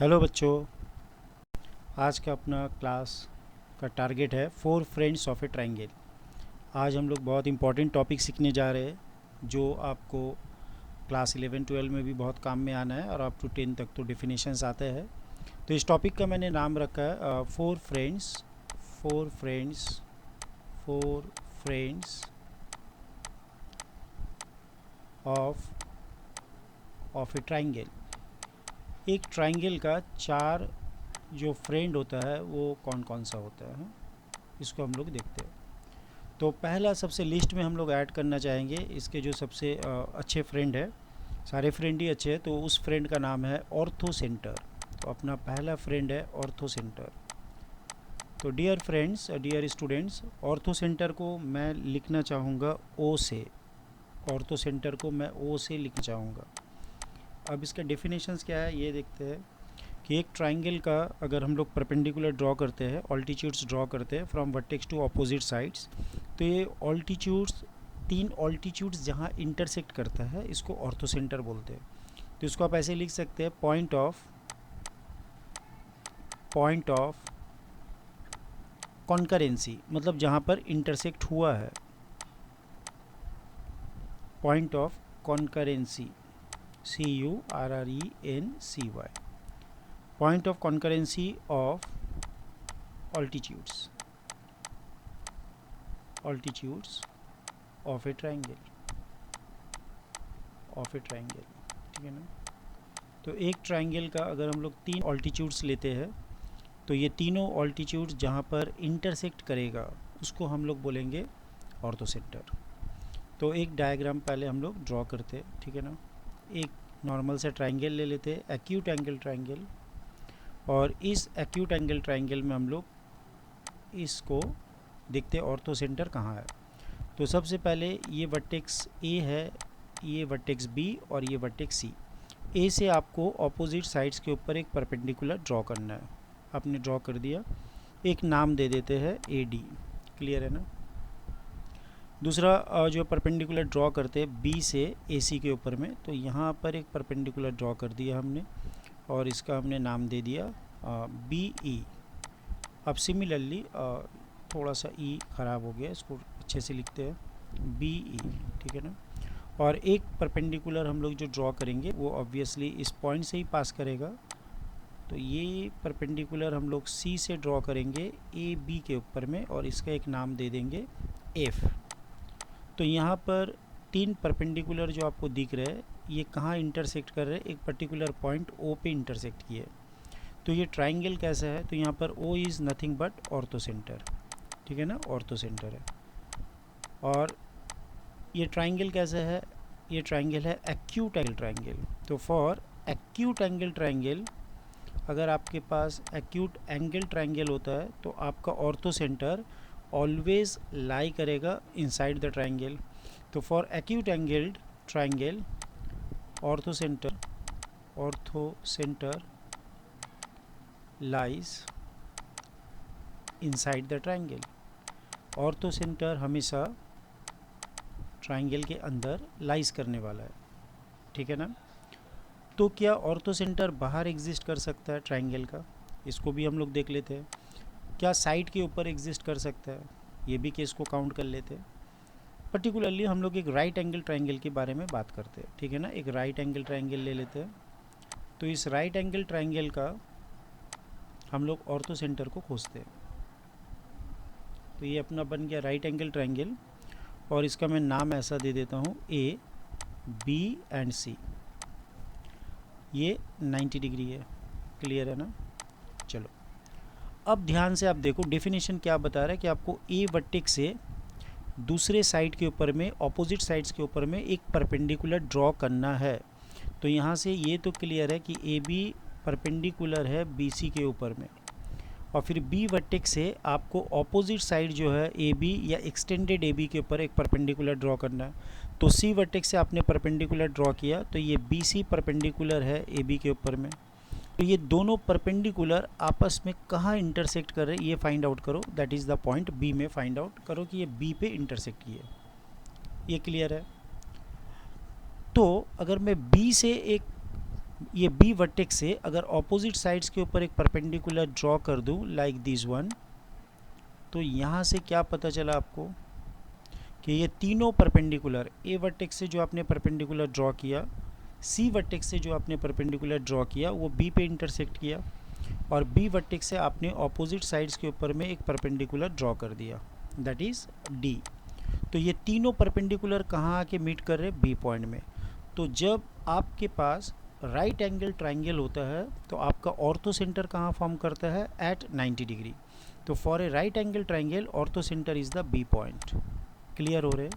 Hello बच्चों, आज का अपना क्लास का टारगेट है four friends of A triangle. आज हम लोग बहुत इंपॉर्टेंट टॉपिक सीखने जा रहे हैं जो आपको क्लास 11-12 में भी बहुत काम में आना है और अप टू 10 तक तो डेफिनेशंस आते हैं। तो इस टॉपिक का मैंने नाम रखा है four friends of A triangle. एक ट्रायंगल का चार जो फ्रेंड होता है वो कौन कौन सा होता है, इसको हम लोग देखते हैं। तो पहला सबसे लिस्ट में हम लोग ऐड करना चाहेंगे इसके जो सबसे अच्छे फ्रेंड है, सारे फ्रेंड ही अच्छे हैं, तो उस फ्रेंड का नाम है ऑर्थो सेंटर। तो अपना पहला फ्रेंड है ऑर्थो सेंटर। तो dear friends, dear students, orthocentre को मैं लिखना चाहूँगा ओ से। ऑर्थो सेंटर को मैं ओ से लिखना चाहूँगा। अब इसका डेफिनेशंस क्या है ये देखते हैं कि एक ट्रायंगल का अगर हम लोग परपेंडिकुलर ड्रॉ करते हैं, ऑल्टीट्यूड्स ड्रॉ करते हैं from vertex to opposite sides, तो ये ऑल्टीट्यूड्स, तीन ऑल्टीट्यूड्स जहाँ इंटरसेक्ट करता है इसको ऑर्थो सेंटर बोलते हैं। तो इसको आप ऐसे लिख सकते हैं पॉइंट ऑफ कॉन्करेंसी, मतलब जहाँ पर इंटरसेक्ट हुआ है। Point of concurrency, CURRENCY, point of concurrency of altitudes of a triangle, ठीक है ना। तो एक ट्रायंगल का अगर हम लोग तीन ऑल्टीट्यूड्स लेते हैं तो ये तीनों ऑल्टीट्यूड्स जहाँ पर इंटरसेक्ट करेगा उसको हम लोग बोलेंगे ऑर्थो सेंटर। तो एक डायग्राम पहले हम लोग ड्रॉ करते हैं, ठीक है ना। एक नॉर्मल से ट्रायंगल ले लेते हैं, एक्यूट एंगल ट्रायंगल, और इस एक्यूट एंगल ट्रायंगल में हम लोग इसको देखते हैं ऑर्थो सेंटर कहाँ है। तो सबसे पहले ये वर्टेक्स ए है, ये वर्टेक्स बी और ये वर्टेक्स सी। ए से आपको ऑपोजिट साइड्स के ऊपर एक परपेंडिकुलर ड्रॉ करना है। आपने ड्रॉ कर दिया, एक नाम दे देते हैं AD, क्लियर है ना। दूसरा जो परपेंडिकुलर ड्रॉ करते हैं बी से AC के ऊपर में, तो यहाँ पर एक परपेंडिकुलर ड्रॉ कर दिया हमने और इसका हमने नाम दे दिया BE। अब सिमिलरली थोड़ा सा E ख़राब हो गया, इसको अच्छे से लिखते हैं BE, ठीक है ना। और एक परपेंडिकुलर हम लोग जो ड्रॉ करेंगे वो ऑब्वियसली इस पॉइंट से ही पास करेगा। तो ये परपेंडिकुलर हम लोग C से ड्रॉ करेंगे AB के ऊपर में और इसका एक नाम दे देंगे F। तो यहाँ पर तीन परपेंडिकुलर जो आपको दिख रहे हैं ये कहाँ इंटरसेक्ट कर रहे हैं, एक पर्टिकुलर पॉइंट O पे इंटरसेक्ट किए। तो ये ट्रायंगल कैसा है, तो यहाँ पर O is nothing but ortho centre, ठीक है ना, ऑर्थो सेंटर है। और ये ट्रायंगल कैसा है, ये ट्रायंगल है एक्यूट एंगल ट्रायंगल। तो फॉर एक्यूट एंगल ट्रायंगल, अगर आपके पास एक्यूट एंगल ट्रायंगल होता है तो आपका ऑर्थो सेंटर ऑलवेज लाई करेगा इनसाइड द ट्रायंगल। तो for acute angled triangle, ortho centre lies inside the triangle. Ortho centre हमेशा ट्रायंगल के अंदर लाइज करने वाला है, ठीक है ना। तो क्या ऑर्थो सेंटर बाहर एग्जिस्ट कर सकता है ट्रायंगल का, इसको भी हम लोग देख लेते हैं। क्या साइड के ऊपर एग्जिस्ट कर सकता है, ये भी केस को काउंट कर लेते हैं। पर्टिकुलरली हम लोग एक राइट एंगल ट्रायंगल के बारे में बात करते हैं, ठीक है ना। एक राइट एंगल ट्रायंगल ले लेते हैं। तो इस राइट एंगल ट्रायंगल का हम लोग ऑर्थो सेंटर को खोजते हैं। तो ये अपना बन गया राइट एंगल ट्रायंगल और इसका मैं नाम ऐसा दे देता हूँ A, B एंड C। ये 90 डिग्री है, क्लियर है ना। चलो अब ध्यान से आप देखो डेफिनेशन क्या बता रहा है कि आपको A वर्टेक्स से दूसरे साइड के ऊपर में, ऑपोजिट साइड्स के ऊपर में एक परपेंडिकुलर ड्रॉ करना है। तो यहाँ से ये तो क्लियर है कि AB परपेंडिकुलर है BC के ऊपर में, और फिर B वर्टेक्स से आपको ऑपोजिट साइड जो है AB या एक्सटेंडेड AB के ऊपर एक परपेंडिकुलर ड्रॉ करना है। तो C वर्टेक्स से आपने परपेंडिकुलर ड्रॉ किया तो ये BC परपेंडिकुलर है AB के ऊपर में। तो ये दोनों परपेंडिकुलर आपस में कहाँ इंटरसेक्ट कर रहे हैं ये फाइंड आउट करो, that is the point B में फाइंड आउट करो कि ये B पे इंटरसेक्ट किए। ये क्लियर है। तो अगर मैं B से एक ये बी वर्टेक्स से अगर ऑपोजिट साइड्स के ऊपर एक परपेंडिकुलर ड्रॉ कर दूं लाइक दिस वन, तो यहाँ से क्या पता चला आपको कि ये तीनों परपेंडिकुलर, ए वर्टेक्स से जो आपने परपेंडिकुलर ड्रॉ किया, सी वर्टेक्स से जो आपने परपेंडिकुलर ड्रॉ किया वो बी पे इंटरसेक्ट किया, और बी वर्टेक्स से आपने ऑपोजिट साइड्स के ऊपर में एक परपेंडिकुलर ड्रॉ कर दिया, दैट इज़ डी। तो ये तीनों परपेंडिकुलर कहाँ आके मीट कर रहे हैं? बी पॉइंट में। तो जब आपके पास राइट एंगल ट्राइंगल होता है तो आपका ऑर्थो सेंटर कहाँ फॉर्म करता है? At 90 degree. तो for a right angle triangle orthocentre is the B point. Clear हो रहे?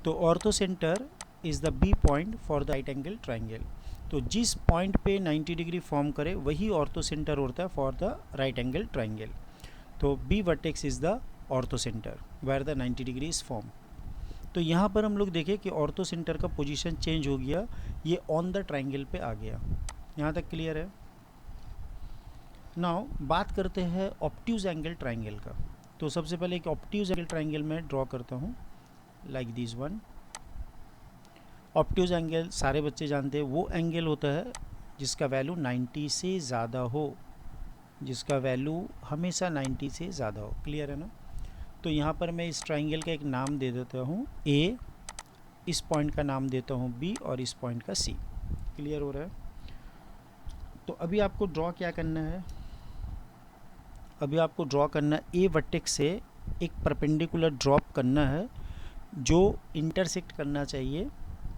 तो orthocentre is the B point for the right angle triangle. तो जिस पॉइंट पे 90 डिग्री फॉर्म करे वही ऑर्थो सेंटर होता है for the right angle triangle. तो B vertex is the orthocentre where the 90 degree is form. तो यहाँ पर हम लोग देखें कि ऑर्थो सेंटर का पोजीशन चेंज हो गया, ये ऑन द ट्राइंगल पे आ गया। यहाँ तक क्लियर है? नाउ बात करते हैं ऑब्ट्यूज एंगल ट्राइंगल का। तो सबसे पहले एक ऑब्ट्यूज एंगल ट्राइंगल में ड्रॉ करता हूँ like this one. Obtuse angle सारे बच्चे जानते हैं, वो एंगल होता है जिसका वैल्यू 90 से ज़्यादा हो, जिसका वैल्यू हमेशा 90 से ज़्यादा हो। क्लियर है ना? तो यहाँ पर मैं इस ट्राइंगल का एक नाम दे देता हूँ ए, इस पॉइंट का नाम देता हूँ बी और इस पॉइंट का सी। क्लियर हो रहा है? तो अभी आपको ड्रॉ क्या करना है? अभी आपको ड्रॉ करना है ए वर्टेक्स से एक परपेंडिकुलर ड्रॉप करना है जो इंटरसेक्ट करना चाहिए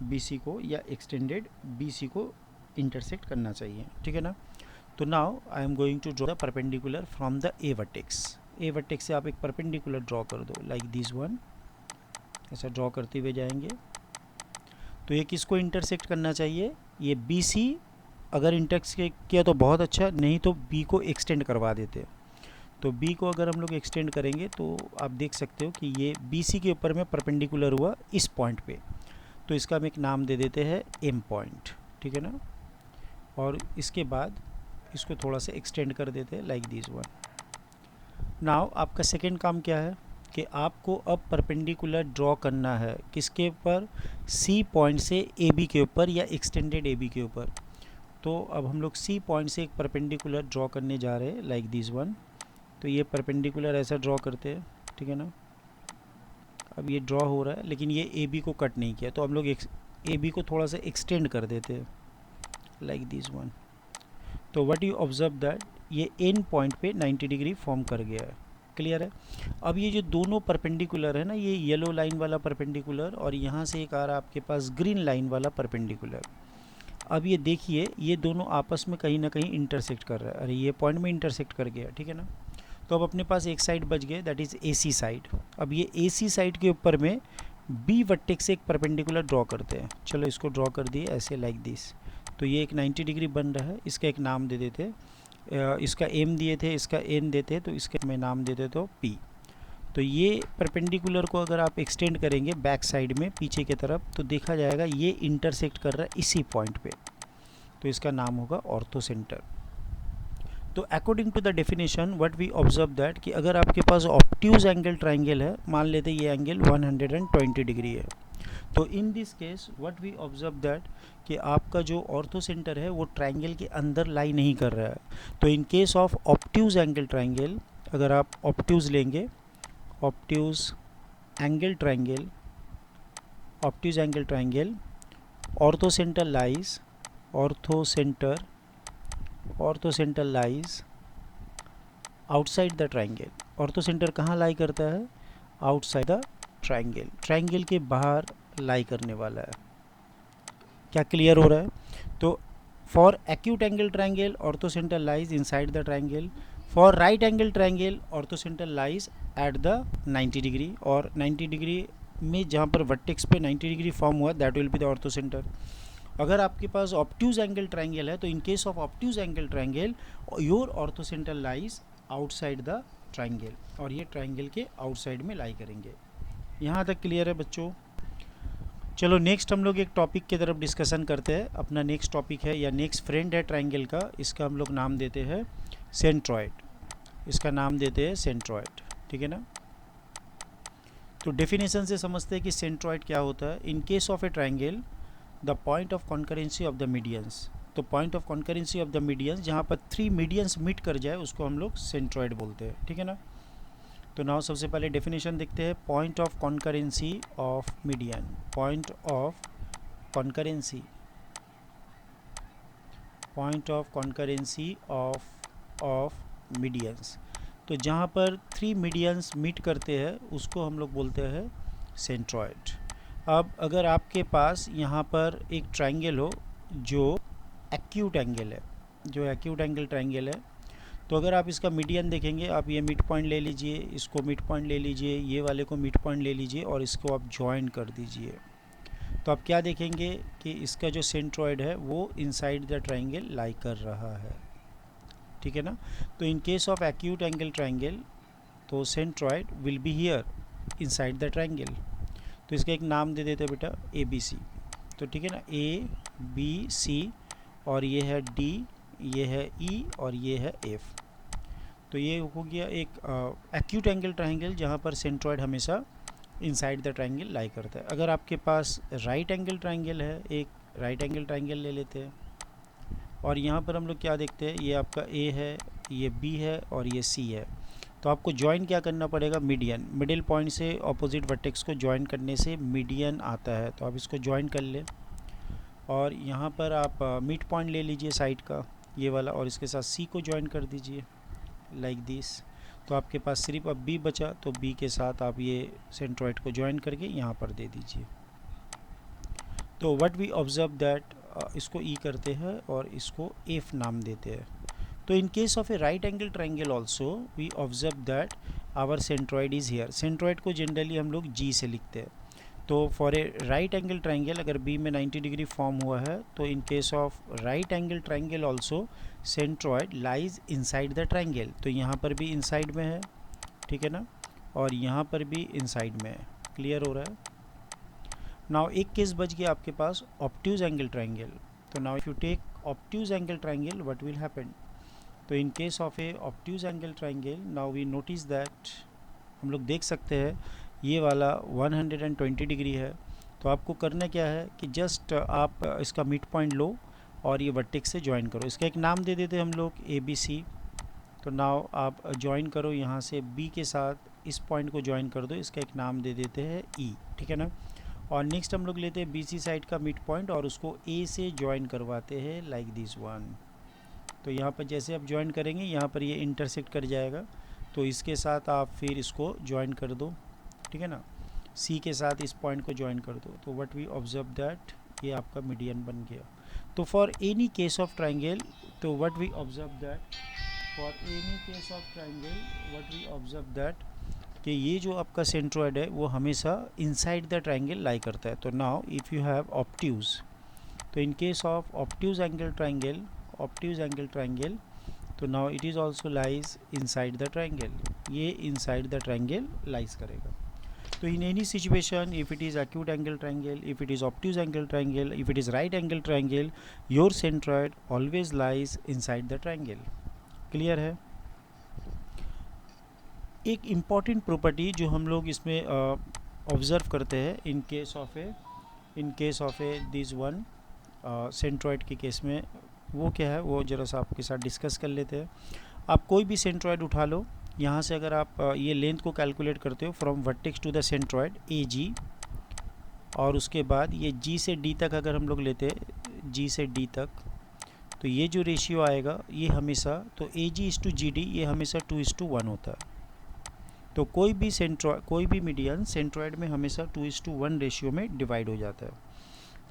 BC को, या एक्सटेंडेड BC को इंटरसेक्ट करना चाहिए। ठीक है ना? तो now I am going to draw the perpendicular from the A vertex. A vertex से आप एक परपेंडिकुलर ड्रॉ कर दो लाइक दिस वन। ऐसा ड्रॉ करते हुए जाएंगे। तो ये किसको इंटरसेक्ट करना चाहिए? ये BC। अगर इंटरसेक्ट किया तो बहुत अच्छा, नहीं तो B को एक्सटेंड करवा देते। तो B को अगर हम लोग एक्सटेंड करेंगे तो आप देख सकते हो कि ये BC के ऊपर में परपेंडिकुलर हुआ इस पॉइंट पे। तो इसका हम एक नाम दे देते हैं M पॉइंट। ठीक है ना? और इसके बाद इसको थोड़ा सा एक्सटेंड कर देते हैं लाइक दिस वन। नाउ आपका सेकेंड काम क्या है कि आपको अब परपेंडिकुलर ड्रॉ करना है किसके ऊपर? C पॉइंट से AB के ऊपर या एक्सटेंडेड AB के ऊपर। तो अब हम लोग C पॉइंट से एक परपेंडिकुलर ड्रॉ करने जा रहे हैं लाइक दिस वन। तो ये परपेंडिकुलर ऐसा ड्रॉ करते हैं। ठीक है ना? अब ये ड्रॉ हो रहा है लेकिन ये AB को कट नहीं किया, तो हम लोग AB को थोड़ा सा एक्सटेंड कर देते हैं लाइक दिस वन। तो व्हाट यू ऑब्जर्व दैट ये एंड पॉइंट पे 90 डिग्री फॉर्म कर गया है। क्लियर है? अब ये जो दोनों परपेंडिकुलर है ना, ये येलो लाइन वाला परपेंडिकुलर और यहाँ से एक आ रहा है आपके पास ग्रीन लाइन वाला परपेंडिकुलर। अब ये देखिए ये दोनों आपस में कहीं ना कहीं इंटरसेक्ट कर रहा है। अरे ये पॉइंट में इंटरसेक्ट कर गया। ठीक है ना? तो अब अपने पास एक साइड बच गए, दैट इज़ AC साइड। अब ये AC साइड के ऊपर में B वर्टेक्स से एक परपेंडिकुलर ड्रॉ करते हैं। चलो इसको ड्रॉ कर दिए ऐसे लाइक दिस। तो ये एक 90 डिग्री बन रहा है, इसका एक नाम दे देते। इसका M दिए थे, इसका N देते, तो इसका मैं नाम दे देता हूँ P। तो ये परपेंडिकुलर को अगर आप एक्सटेंड करेंगे बैक साइड में पीछे की तरफ तो देखा जाएगा ये इंटरसेक्ट कर रहा है इसी पॉइंट पे। तो इसका नाम होगा ऑर्थो सेंटर। तो according to the definition what we observe that कि अगर आपके पास ऑब्ट्यूज एंगल ट्राइंगल है, मान लेते ये एंगल 120 डिग्री है, तो in this case what we observe that कि आपका जो ऑर्थो सेंटर है वो ट्राइंगल के अंदर लाई नहीं कर रहा है। तो in case of obtuse angle triangle, अगर आप ऑब्ट्यूज लेंगे, obtuse angle triangle, obtuse angle triangle, ortho centre lies, ortho centre lies outside the triangle. Ortho centre कहाँ लाई करता है? आउटसाइड द ट्राइंगल, ट्राइंगल के बाहर लाई करने वाला है। क्या क्लियर हो रहा है? तो for acute angle triangle ortho centre lies inside the triangle, for right angle triangle ortho centre lies at the 90 degree, और 90 डिग्री में जहाँ पर वर्टेक्स पे 90 डिग्री फॉर्म हुआ that will be the ortho centre. अगर आपके पास ऑब्ट्यूज एंगल ट्राइंगल है तो in case of obtuse angle triangle your ortho centre lies outside the triangle, और ये ट्राइंगल के आउटसाइड में लाई करेंगे। यहाँ तक क्लियर है बच्चों? चलो नेक्स्ट हम लोग एक टॉपिक की तरफ डिस्कशन करते हैं। अपना नेक्स्ट टॉपिक है या नेक्स्ट फ्रेंड है ट्राइंगल का, इसका हम लोग नाम देते हैं सेंट्रॉइड। इसका नाम देते हैं सेंट्रॉइड। ठीक है ना? तो डेफिनेशन से समझते हैं कि सेंट्रॉइड क्या होता है। In case of a triangle the point of concurrency of the medians. तो point of concurrency of the medians जहाँ पर 3 मीडियंस मीट कर जाए उसको हम लोग सेंट्रॉइड बोलते हैं, ठीक है ना। तो नाउ सबसे पहले डेफिनेशन देखते हैं, point of concurrency of median. Point of concurrency, point of concurrency of medians. तो जहाँ पर 3 मीडियंस मीट करते हैं उसको हम लोग बोलते हैं सेंट्रॉइड। अब अगर आपके पास यहाँ पर एक ट्रायंगल हो जो एक्यूट एंगल है, जो एक्यूट एंगल ट्रायंगल है, तो अगर आप इसका मीडियन देखेंगे, आप ये मिड पॉइंट ले लीजिए, इसको मिड पॉइंट ले लीजिए, ये वाले को मिड पॉइंट ले लीजिए और इसको आप ज्वाइन कर दीजिए, तो आप क्या देखेंगे कि इसका जो सेंट्रॉइड है वो इनसाइड द ट्रायंगल लाई कर रहा है, ठीक है ना। तो in case of acute angle triangle तो centroid will be here inside the triangle. तो इसका एक नाम दे देते हैं बेटा ABC। तो ठीक है ना, ABC और ये है D, ये है E और ये है F। तो ये हो गया एक एक्यूट एंगल ट्रायंगल जहाँ पर सेंट्रॉइड हमेशा इनसाइड द ट्रायंगल लाई करता है। अगर आपके पास राइट एंगल ट्रायंगल है, एक राइट एंगल ट्रायंगल ले लेते हैं और यहाँ पर हम लोग क्या देखते हैं, ये आपका A है, ये B है और ये C है। तो आपको ज्वाइन क्या करना पड़ेगा, मीडियन। मिडिल पॉइंट से ऑपोजिट वर्टेक्स को ज्वाइन करने से मीडियन आता है, तो आप इसको ज्वाइन कर लें और यहाँ पर आप मिड पॉइंट ले लीजिए साइड का ये वाला और इसके साथ C को ज्वाइन कर दीजिए लाइक दिस। तो आपके पास सिर्फ अब B बचा, तो B के साथ आप ये सेंट्रॉइड को ज्वाइन करके यहाँ पर दे दीजिए। तो व्हाट वी ऑब्जर्व दैट, इसको E करते हैं और इसको F नाम देते हैं। तो in case of a right angle triangle also we observe that our centroid is here. Centroid को जनरली हम लोग G से लिखते हैं। तो for a right angle triangle अगर B में 90 डिग्री फॉर्म हुआ है, तो in case of right angle triangle also centroid lies inside the triangle. तो यहाँ पर भी इनसाइड में है, ठीक है ना, और यहाँ पर भी इनसाइड में है। क्लियर हो रहा है। नाउ एक केस बच गया आपके पास ऑब्ट्यूज एंगल ट्रायंगल। तो now if you take obtuse angle triangle what will happen. तो in case of a obtuse angle triangle now we notice that, हम लोग देख सकते हैं ये वाला 120 डिग्री है। तो आपको करना क्या है कि जस्ट आप इसका मिड पॉइंट लो और ये वर्टेक्स से ज्वाइन करो। इसका एक नाम दे देते हैं हम लोग ABC। तो नाउ आप ज्वाइन करो यहाँ से B के साथ, इस पॉइंट को ज्वाइन कर दो, इसका एक नाम दे देते हैं E, ठीक है ना। और नेक्स्ट हम लोग लेते हैं BC साइड का मिड पॉइंट और उसको A से ज्वाइन करवाते हैं लाइक दिस वन। तो यहाँ पर जैसे आप ज्वाइन करेंगे यहाँ पर ये इंटरसेक्ट कर जाएगा, तो इसके साथ आप फिर इसको ज्वाइन कर दो, ठीक है ना। C के साथ इस पॉइंट को ज्वाइन कर दो। तो व्हाट वी ऑब्जर्व दैट, ये आपका मीडियन बन गया। तो for any case of triangle, तो what we observe that, for any case of triangle what we observe that कि ये जो आपका सेंट्रॉइड है वो हमेशा इनसाइड द ट्रायंगल लाई करता है। तो now if you have obtuse, तो in case of obtuse angle triangle, obtuse angle triangle, तो now it is also lies inside the triangle, ये इनसाइड द ट्रायंगल लाइज करेगा। तो in any situation, if it is acute angle triangle, if it is obtuse angle triangle, if it is right angle triangle, your centroid always lies inside the triangle. Clear है। एक important property जो हम लोग इसमें observe करते हैं इन case of A this one centroid के case में, वो क्या है वो ज़रा सा आपके साथ डिस्कस कर लेते हैं। आप कोई भी सेंट्रॉइड उठा लो, यहाँ से अगर आप ये लेंथ को कैलकुलेट करते हो from vertex to the centroid AG, और उसके बाद ये G से D तक अगर हम लोग लेते हैं, G से D तक, तो ये जो रेशियो आएगा ये हमेशा, तो AG/GD ये हमेशा 2:1 होता है। तो कोई भी मीडियन सेंट्रॉइड में हमेशा 2:1 रेशियो में डिवाइड हो जाता है।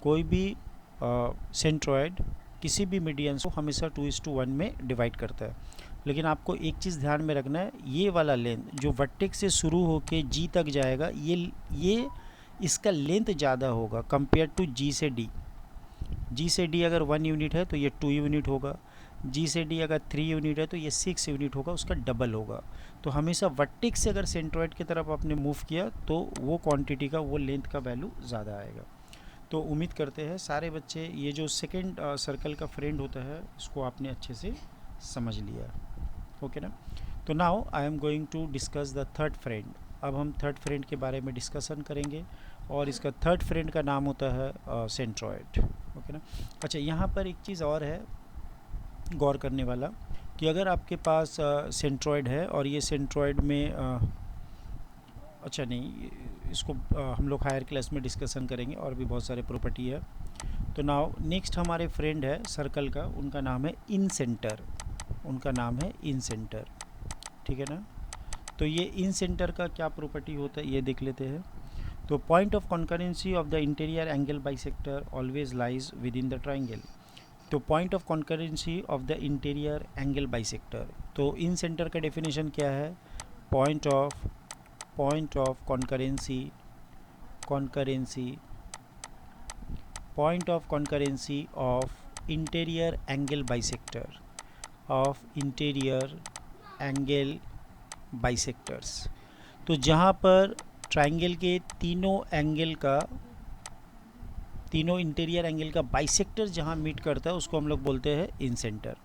कोई भी सेंट्रॉइड किसी भी मीडियन को हमेशा 2:1 में डिवाइड करता है। लेकिन आपको एक चीज़ ध्यान में रखना है, ये वाला लेंथ जो वर्टेक्स से शुरू होके G तक जाएगा, ये इसका लेंथ ज़्यादा होगा कंपेयर टू G से D। G से D अगर 1 यूनिट है तो ये 2 यूनिट होगा, G से D अगर 3 यूनिट है तो ये 6 यूनिट होगा, उसका डबल होगा। तो हमेशा वर्टेक्स से अगर सेंट्रॉइड की तरफ आपने मूव किया तो वो क्वांटिटी का, वो लेंथ का वैल्यू ज़्यादा आएगा। तो उम्मीद करते हैं सारे बच्चे ये जो सेकेंड सर्कल का फ्रेंड होता है इसको आपने अच्छे से समझ लिया, ओके ना। तो now I am going to discuss the third friend. अब हम थर्ड फ्रेंड के बारे में डिस्कशन करेंगे और इसका थर्ड फ्रेंड का नाम होता है सेंट्रॉयड। ओके ना। अच्छा, यहाँ पर एक चीज़ और है गौर करने वाला कि अगर आपके पास सेंट्रॉयड है और ये सेंट्रॉयड में अच्छा नहीं, इसको हम लोग हायर क्लास में डिस्कशन करेंगे और भी बहुत सारे प्रॉपर्टी है। तो नाउ नेक्स्ट हमारे फ्रेंड है सर्कल का, उनका नाम है इन सेंटर, उनका नाम है इन सेंटर। ठीक है ना। तो ये इन सेंटर का क्या प्रॉपर्टी होता है ये देख लेते हैं। तो point of concurrency of the interior angle bisector always lies within the triangle. तो point of concurrency of the interior angle bisector, तो इन सेंटर का डेफिनेशन क्या है? Point of concurrency point of concurrency of interior angle bisector of interior angle bisectors. तो जहाँ पर triangle के तीनों इंटीरियर एंगल का बाइसेक्टर जहाँ मीट करता है उसको हम लोग बोलते हैं इन सेंटर।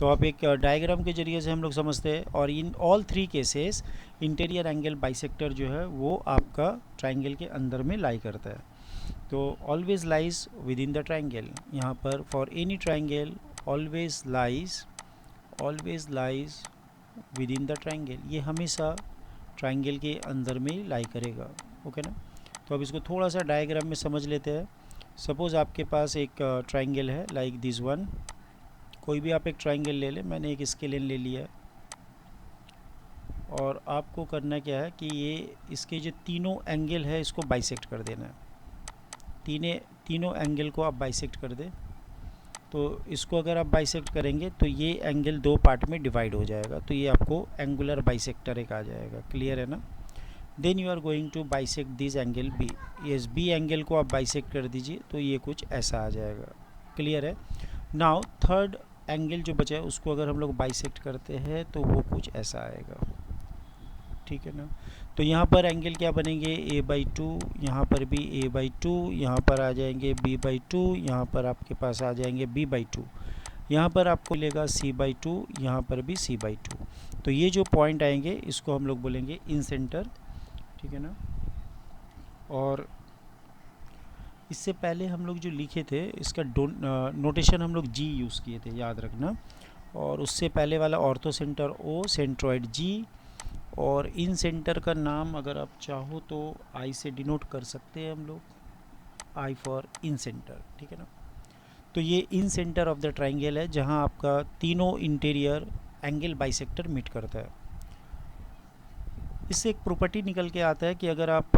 तो आप एक डायग्राम के जरिए से हम लोग समझते हैं, और in all three cases interior angle bisector जो है वो आपका ट्राइंगल के अंदर में लाई करता है। तो always lies within the triangle, यहाँ पर for any triangle always lies within the triangle, ये हमेशा ट्राइंगल के अंदर में लाई करेगा। ओके ना। तो अब इसको थोड़ा सा डायग्राम में समझ लेते हैं। सपोज़ आपके पास एक ट्राइंगल है लाइक दिस वन, कोई भी आप एक ट्राइंगल ले लें, मैंने एक स्केलेन ले लिया और आपको करना क्या है कि ये इसके जो तीनों एंगल है इसको बाइसेक्ट कर देना है। तीनों एंगल को आप बाइसेक्ट कर दें। तो इसको अगर आप बाइसेक्ट करेंगे तो ये एंगल दो पार्ट में डिवाइड हो जाएगा, तो ये आपको एंगुलर बाइसेक्टर एक आ जाएगा। क्लियर है ना। Then you are going to bisect this angle B, yes B angle को आप बाइसेक्ट कर दीजिए तो ये कुछ ऐसा आ जाएगा। क्लियर है। नाउ थर्ड एंगल जो बचा है उसको अगर हम लोग बाइसेक्ट करते हैं तो वो कुछ ऐसा आएगा। ठीक है ना। तो यहाँ पर एंगल क्या बनेंगे? a/2, यहाँ पर भी a/2, यहाँ पर आ जाएंगे b/2, यहाँ पर आपके पास आ जाएंगे b/2, यहाँ पर आपको मिलेगा c/2, यहाँ पर भी c/2। तो ये जो पॉइंट आएंगे इसको हम लोग बोलेंगे इन सेंटर। ठीक है ना। और इससे पहले हम लोग जो लिखे थे इसका नोटेशन हम लोग जी यूज़ किए थे, याद रखना। और उससे पहले वाला ऑर्थो सेंटर ओ, सेंट्रॉयड जी, और इन सेंटर का नाम अगर आप चाहो तो आई से डिनोट कर सकते हैं हम लोग, आई फॉर इन सेंटर। ठीक है ना। तो ये इन सेंटर ऑफ द ट्राइंगल है जहाँ आपका तीनों इंटीरियर एंगल बाइसेक्टर मीट करता है। इससे एक प्रॉपर्टी निकल के आता है कि अगर आप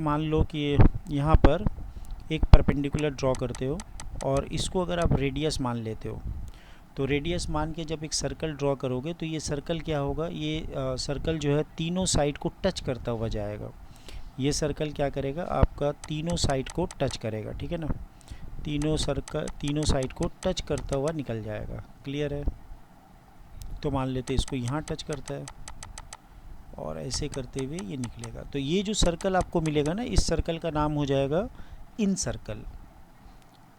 मान लो कि यहाँ पर एक परपेंडिकुलर ड्रॉ करते हो और इसको अगर आप रेडियस मान लेते हो, तो रेडियस मान के जब एक सर्कल ड्रॉ करोगे तो ये सर्कल क्या होगा, ये सर्कल जो है तीनों साइड को टच करता हुआ जाएगा। ये सर्कल क्या करेगा, आपका तीनों साइड को टच करेगा। ठीक है ना। तीनों साइड को टच करता हुआ निकल जाएगा। क्लियर है। तो मान लेते इसको यहाँ टच करता है और ऐसे करते हुए ये निकलेगा। तो ये जो सर्कल आपको मिलेगा ना, इस सर्कल का नाम हो जाएगा इन सर्कल।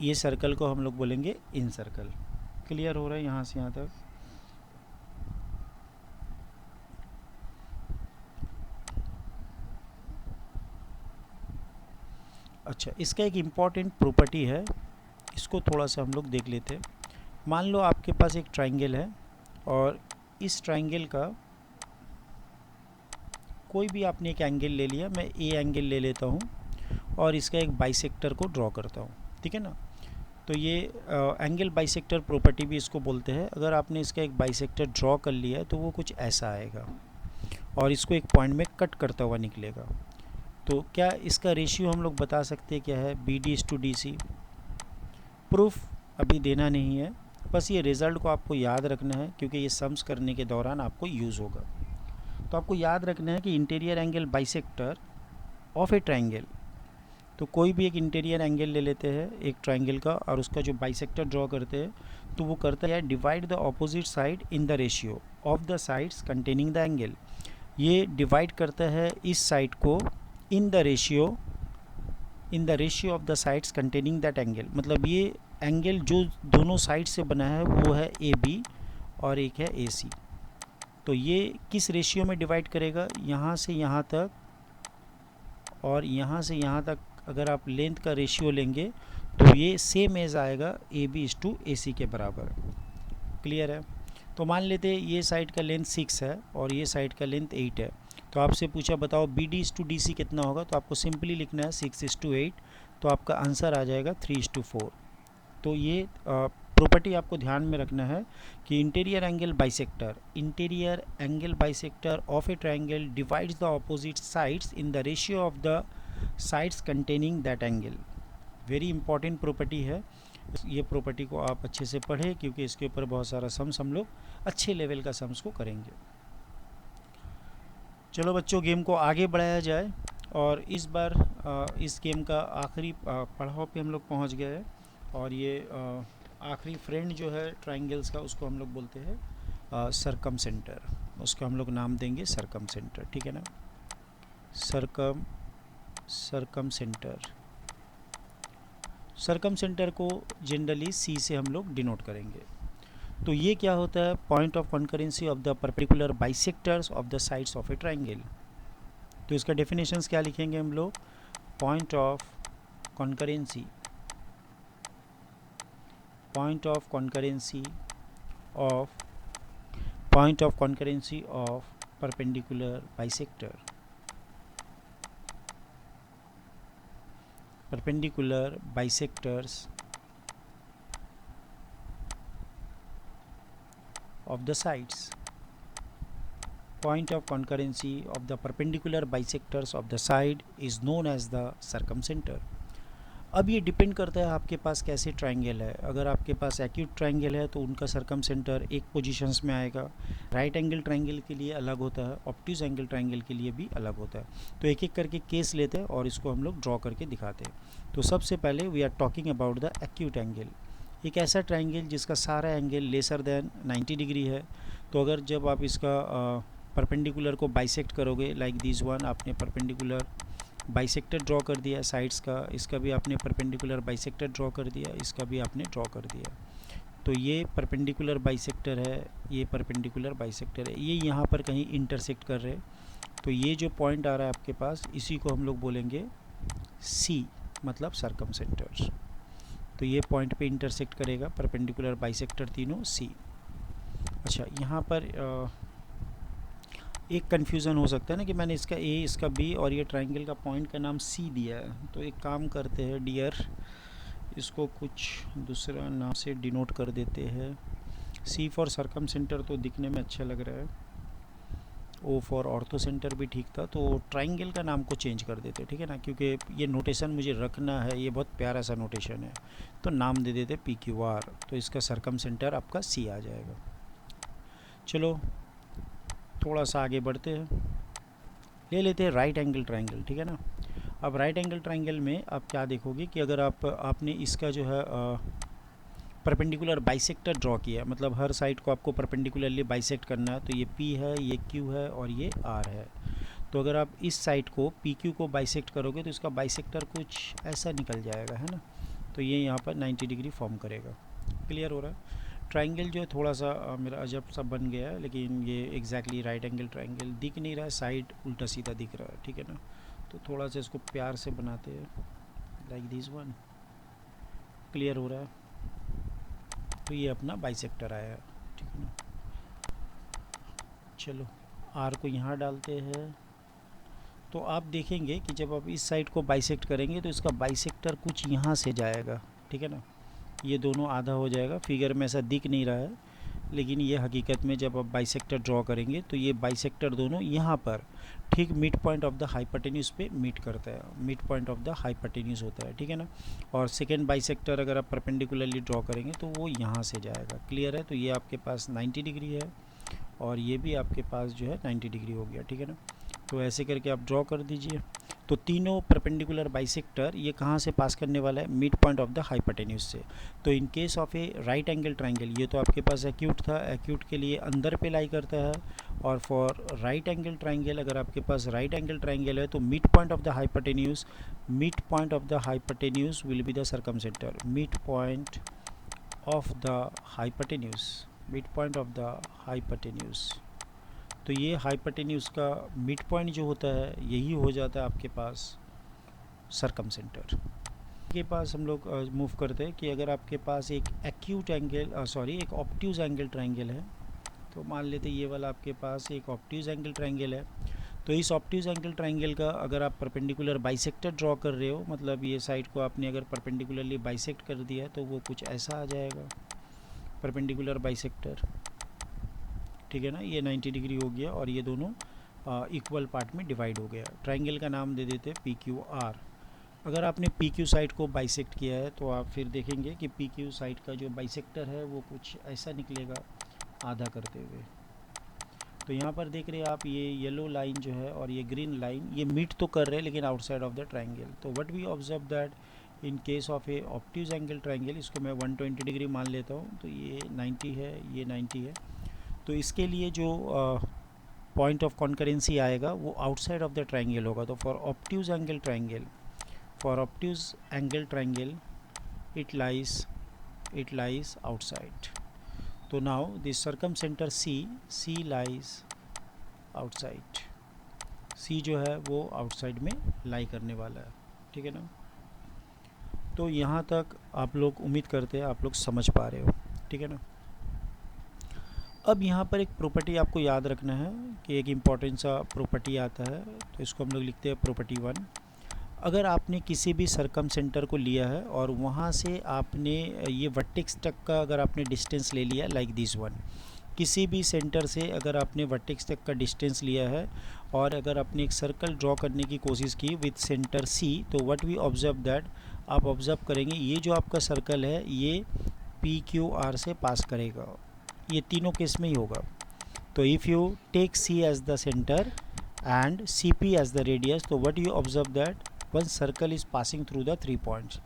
ये सर्कल को हम लोग बोलेंगे इन सर्कल। क्लियर हो रहा है यहाँ से यहाँ तक? अच्छा, इसका एक इम्पॉर्टेंट प्रॉपर्टी है, इसको थोड़ा सा हम लोग देख लेते हैं। मान लो आपके पास एक ट्राइंगल है और इस ट्राइंगल का कोई भी आपने एक एंगल ले लिया, मैं ए एंगल ले लेता हूँ और इसका एक बाइसेक्टर को ड्रॉ करता हूँ। ठीक है ना। तो ये एंगल बाइसेक्टर प्रॉपर्टी भी इसको बोलते हैं। अगर आपने इसका एक बाइसेक्टर ड्रॉ कर लिया है तो वो कुछ ऐसा आएगा और इसको एक पॉइंट में कट करता हुआ निकलेगा। तो क्या इसका रेशियो हम लोग बता सकते हैं क्या है? BD/DC। प्रूफ अभी देना नहीं है, बस ये रिज़ल्ट को आपको याद रखना है क्योंकि ये सम्स करने के दौरान आपको यूज़ होगा। तो आपको याद रखना है कि interior angle bisector of a triangle, तो कोई भी एक इंटीरियर एंगल ले लेते हैं एक ट्राइंगल का और उसका जो बाइसेक्टर ड्रॉ करते हैं तो वो करता है divide the opposite side in the ratio of the sides containing the angle. ये डिवाइड करता है इस साइड को in the ratio of the sides containing that angle. मतलब ये एंगल जो दोनों साइड से बना है वो है AB और एक है AC। तो ये किस रेशियो में डिवाइड करेगा, यहाँ से यहाँ तक और यहाँ से यहाँ तक अगर आप लेंथ का रेशियो लेंगे तो ये सेम एज आएगा AB/AC के बराबर। क्लियर है। तो मान लेते हैं ये साइड का लेंथ 6 है और ये साइड का लेंथ 8 है। तो आपसे पूछा बताओ BD/DC कितना होगा, तो आपको सिंपली लिखना है 6:8, तो आपका आंसर आ जाएगा 3:4। तो ये प्रॉपर्टी आपको ध्यान में रखना है कि interior angle bisector of A triangle divides the opposite sides in the ratio of the sides containing that angle. Very important property है, ये प्रॉपर्टी को आप अच्छे से पढ़ें क्योंकि इसके ऊपर बहुत सारा सम्स हम लोग अच्छे लेवल का सम्स को करेंगे। चलो बच्चों, गेम को आगे बढ़ाया जाए और इस बार इस गेम का आखिरी पड़ाव पे हम लोग पहुंच गए हैं और ये आखिरी फ्रेंड जो है ट्रायंगल्स का उसको हम लोग बोलते हैं सरकम सेंटर। उसका हम लोग नाम देंगे सरकम सेंटर, ठीक है ना। सरकम सेंटर को जनरली C से हम लोग डिनोट करेंगे। तो ये क्या होता है, point of concurrency of the perpendicular bisectors of the sides of A triangle. तो इसका डेफिनेशंस क्या लिखेंगे हम लोग, point of concurrency of perpendicular bisectors of the sides. Point of concurrency of the perpendicular bisectors of the side is known as the circumcenter. अब ये depend करता है आपके पास कैसे ट्रायंगल है। अगर आपके पास एक्यूट ट्रायंगल है तो उनका सरकम सेंटर एक पोजीशंस में आएगा। राइट एंगल ट्रायंगल के लिए अलग होता है, ऑब्ट्यूज एंगल ट्रायंगल के लिए भी अलग होता है। तो एक एक करके केस लेते हैं और इसको हम लोग ड्रॉ करके दिखाते हैं। तो सबसे पहले we are talking about the acute angle. एक ऐसा ट्रायंगल जिसका सारा एंगल लेसर देन 90 डिग्री है। तो अगर जब आप इसका परपेंडिकुलर को बाइसेक्ट करोगे लाइक दिस वन, आपने परपेंडिकुलर बाइसेक्टर ड्रॉ कर दिया साइड्स का, इसका भी आपने परपेंडिकुलर बाइसेक्टर ड्रॉ कर दिया, इसका भी आपने ड्रॉ कर दिया। तो ये परपेंडिकुलर बाइसेक्टर है, ये परपेंडिकुलर बाइसेक्टर है, ये यहाँ पर कहीं इंटरसेक्ट कर रहे हैं। तो ये जो पॉइंट आ रहा है आपके पास, इसी को हम लोग बोलेंगे C, मतलब सरकम सेंटर। तो ये पॉइंट पे इंटरसेक्ट करेगा परपेंडिकुलर बाइसेक्टर तीनों C। अच्छा, यहाँ पर एक कन्फ्यूज़न हो सकता है ना कि मैंने इसका A, इसका B और ये ट्रायंगल का पॉइंट का नाम C दिया है। तो एक काम करते हैं डियर, इसको कुछ दूसरा नाम से डिनोट कर देते हैं। C फॉर सरकम सेंटर तो दिखने में अच्छा लग रहा है, O फॉर ऑर्थो सेंटर भी ठीक था। तो ट्रायंगल का नाम को चेंज कर देते, ठीक है ना, क्योंकि ये नोटेशन मुझे रखना है, ये बहुत प्यारा सा नोटेशन है। तो नाम दे देते PQR, तो इसका सरकम सेंटर आपका C आ जाएगा। चलो थोड़ा सा आगे बढ़ते हैं, ले लेते हैं राइट एंगल ट्रायंगल, ठीक है ना। अब राइट एंगल ट्रायंगल में आप क्या देखोगे कि अगर आपने इसका जो है परपेंडिकुलर बाइसेक्टर ड्रॉ किया, मतलब हर साइड को आपको परपेंडिकुलरली बाइसेक्ट करना है। तो ये P है, ये Q है और ये R है। तो अगर आप इस साइड को PQ को बाइसेक्ट करोगे तो इसका बाइसेक्टर कुछ ऐसा निकल जाएगा, है ना। तो ये यहाँ पर 90 डिग्री फॉर्म करेगा। क्लियर हो रहा है। ट्रायंगल जो है थोड़ा सा मेरा अजब सा बन गया है, लेकिन ये एग्जैक्टली राइट एंगल ट्रायंगल दिख नहीं रहा है, साइड उल्टा सीधा दिख रहा है, ठीक है ना। तो थोड़ा सा इसको प्यार से बनाते हैं लाइक दिस वन। क्लियर हो रहा है। तो ये अपना बाइसेक्टर आया है, ठीक है ना। चलो R को यहाँ डालते हैं। तो आप देखेंगे कि जब आप इस साइड को बाइसेक्ट करेंगे तो इसका बाइसेक्टर कुछ यहाँ से जाएगा, ठीक है ना। ये दोनों आधा हो जाएगा, फिगर में ऐसा दिख नहीं रहा है, लेकिन ये हकीकत में जब आप बाइसेक्टर ड्रॉ करेंगे तो ये बाइसेक्टर दोनों यहाँ पर ठीक mid point of the hypotenuse पे मीट करता है, mid point of the hypotenuse होता है, ठीक है ना। और सेकेंड बाइसेक्टर अगर आप परपेंडिकुलरली ड्रॉ करेंगे तो वो यहाँ से जाएगा। क्लियर है। तो ये आपके पास 90 डिग्री है और ये भी आपके पास जो है 90 डिग्री हो गया, ठीक है ना। तो ऐसे करके आप ड्रॉ कर दीजिए। तो तीनों परपेंडिकुलर बाइसेक्टर ये कहाँ से पास करने वाला है, mid point of the hypotenuse से। तो in case of a right angle triangle, ये तो आपके पास एक्यूट था, एक्यूट के लिए अंदर पे लाई करता है। और फॉर राइट एंगल ट्रायंगल, अगर आपके पास राइट एंगल ट्रायंगल है तो midpoint of the hypotenuse will be the circumcentre. Midpoint of the hypotenuse तो ये हाइपोटेन्यूज का मिड पॉइंट जो होता है यही हो जाता है आपके पास सरकम सेंटर के पास। हम लोग मूव करते हैं कि अगर आपके पास एक एक्यूट एंगल एक ऑब्ट्यूज एंगल ट्रायंगल है, तो मान लेते ये वाला आपके पास एक ऑब्ट्यूज एंगल ट्रायंगल है। तो इस ऑब्ट्यूज एंगल ट्रायंगल का अगर आप परपेंडिकुलर बाइसेक्टर ड्रॉ कर रहे हो, मतलब ये साइड को आपने अगर परपेंडिकुलरली बाइसेक्ट कर दिया तो वो कुछ ऐसा आ जाएगा, परपेंडिकुलर बाइसेक्टर, ठीक है ना। ये 90 डिग्री हो गया और ये दोनों इक्वल पार्ट में डिवाइड हो गया। ट्रायंगल का नाम दे देते हैं PQR। अगर आपने PQ साइड को बाइसेक्ट किया है तो आप फिर देखेंगे कि PQ साइड का जो बाइसेक्टर है वो कुछ ऐसा निकलेगा आधा करते हुए। तो यहाँ पर देख रहे हैं आप, ये येलो लाइन जो है और ये ग्रीन लाइन ये मीट तो कर रहे हैं लेकिन आउटसाइड ऑफ द ट्रायंगल। तो what we observe that in case of a obtuse angle triangle, इसको मैं 120 डिग्री मान लेता हूँ, तो ये 90 है, ये 90 है। तो इसके लिए जो पॉइंट ऑफ कॉन्करेंसी आएगा वो आउटसाइड ऑफ द ट्रायंगल होगा। तो for obtuse angle triangle, it lies outside. So now the circumcenter C lies outside. C जो है वो आउटसाइड में लाई करने वाला है, ठीक है ना। तो यहाँ तक आप लोग उम्मीद करते हैं आप लोग समझ पा रहे हो, ठीक है ना। अब यहाँ पर एक प्रॉपर्टी आपको याद रखना है कि एक इम्पॉर्टेंट सा प्रॉपर्टी आता है, तो इसको हम लोग लिखते हैं प्रॉपर्टी 1। अगर आपने किसी भी सरकम सेंटर को लिया है और वहाँ से आपने ये वर्टेक्स तक का अगर आपने डिस्टेंस ले लिया, लाइक दिस वन, किसी भी सेंटर से अगर आपने वर्टेक्स तक का डिस्टेंस लिया है और अगर आपने एक सर्कल ड्रॉ करने की कोशिश की विथ सेंटर C, तो व्हाट वी ऑब्जर्व दैट, आप ऑब्जर्व करेंगे ये जो आपका सर्कल है ये PQR से पास करेगा। ये तीनों केस में ही होगा। तो if you take C as the centre and CP as the radius, तो what you observe that one circle is passing through the 3 points.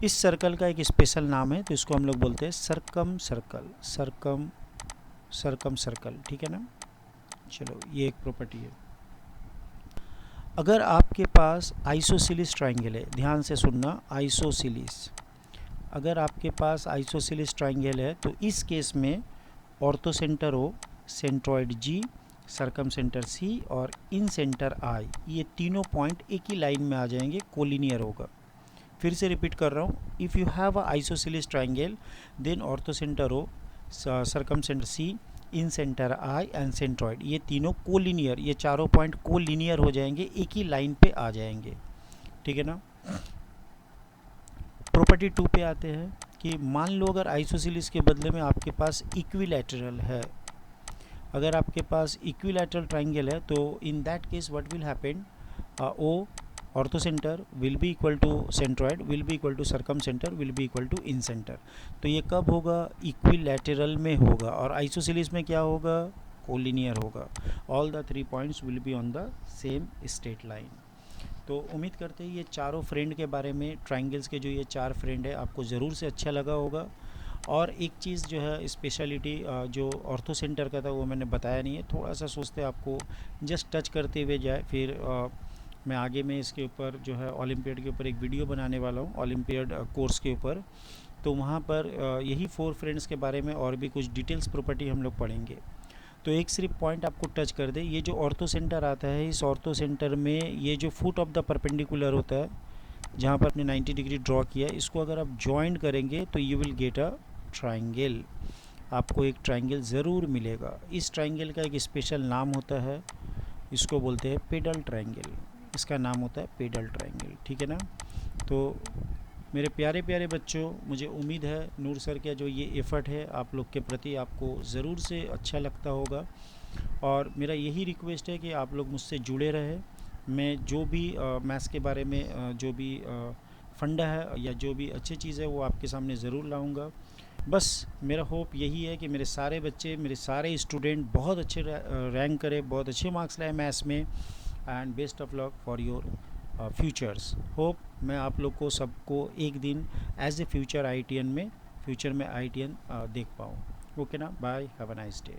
इस सर्कल का एक स्पेशल नाम है, तो इसको हम लोग बोलते हैं सरकम सर्कल, ठीक है ना। चलो ये एक प्रॉपर्टी है। अगर आपके पास आइसोसेलेस ट्रायंगल है, ध्यान से सुनना, आइसोसेलेस, अगर आपके पास आइसोसेलेस ट्रायंगल है तो इस केस में ऑर्थोसेंटर हो, सेंट्रॉइड G, सरकम सेंटर C और इन सेंटर I, ये तीनों पॉइंट एक ही लाइन में आ जाएंगे, कोलिनियर होगा। फिर से रिपीट कर रहा हूँ, if you have a isosceles triangle then orthocentre हो, circumcentre C, incentre I and centroid, ये तीनों कोलिनियर, ये चारों पॉइंट कोलिनियर हो जाएंगे, एक ही लाइन पे आ जाएंगे, ठीक है ना। प्रॉपर्टी 2 पे आते हैं कि मान लो अगर आइसोसेलेस के बदले में आपके पास इक्विलैटरल है, अगर आपके पास इक्विलैटरल ट्रायंगल है तो in that case what will happen, O orthocentre will be equal to centroid will be equal to circumcentre will be equal to incentre. तो ये कब होगा, इक्विलैटरल में होगा, और आइसोसेलेस में क्या होगा, कोलिनियर होगा। All the 3 points will be on the same straight line. तो उम्मीद करते हैं ये चारों फ्रेंड के बारे में, ट्रायंगल्स के जो ये 4 फ्रेंड है आपको ज़रूर से अच्छा लगा होगा। और एक चीज़ जो है स्पेशलिटी जो ऑर्थो सेंटर का था वो मैंने बताया नहीं है, थोड़ा सा सोचते आपको जस्ट टच करते हुए जाए। फिर मैं आगे में इसके ऊपर जो है ओलंपियाड के ऊपर एक वीडियो बनाने वाला हूँ, ओलंपियाड कोर्स के ऊपर, तो वहाँ पर यही 4 फ्रेंड्स के बारे में और भी कुछ डिटेल्स प्रॉपर्टी हम लोग पढ़ेंगे। तो एक सिर्फ पॉइंट आपको टच कर दे, ये जो ऑर्थो सेंटर आता है, इस ऑर्थो सेंटर में ये जो फुट ऑफ द परपेंडिकुलर होता है जहाँ पर आपने 90 डिग्री ड्रॉ किया, इसको अगर आप ज्वाइन करेंगे तो you will get a triangle, आपको एक ट्रायंगल ज़रूर मिलेगा। इस ट्रायंगल का एक स्पेशल नाम होता है, इसको बोलते हैं पेडल ट्रायंगल, इसका नाम होता है पेडल ट्रायंगल, ठीक है ना। तो मेरे प्यारे प्यारे बच्चों, मुझे उम्मीद है नूर सर का जो ये एफ़र्ट है आप लोग के प्रति आपको ज़रूर से अच्छा लगता होगा, और मेरा यही रिक्वेस्ट है कि आप लोग मुझसे जुड़े रहें। मैं जो भी मैथ्स के बारे में जो भी फंडा है या जो भी अच्छी चीज़ है वो आपके सामने ज़रूर लाऊंगा। बस मेरा होप यही है कि मेरे सारे बच्चे, मेरे सारे स्टूडेंट बहुत अच्छे रैंक करें, बहुत अच्छे मार्क्स लाए मैथ्स में, and best of luck for your futures. Hope मैं आप लोग को सबको एक दिन एज ए फ्यूचर में IITian देख पाऊँ। ओके ना, bye, have a nice day.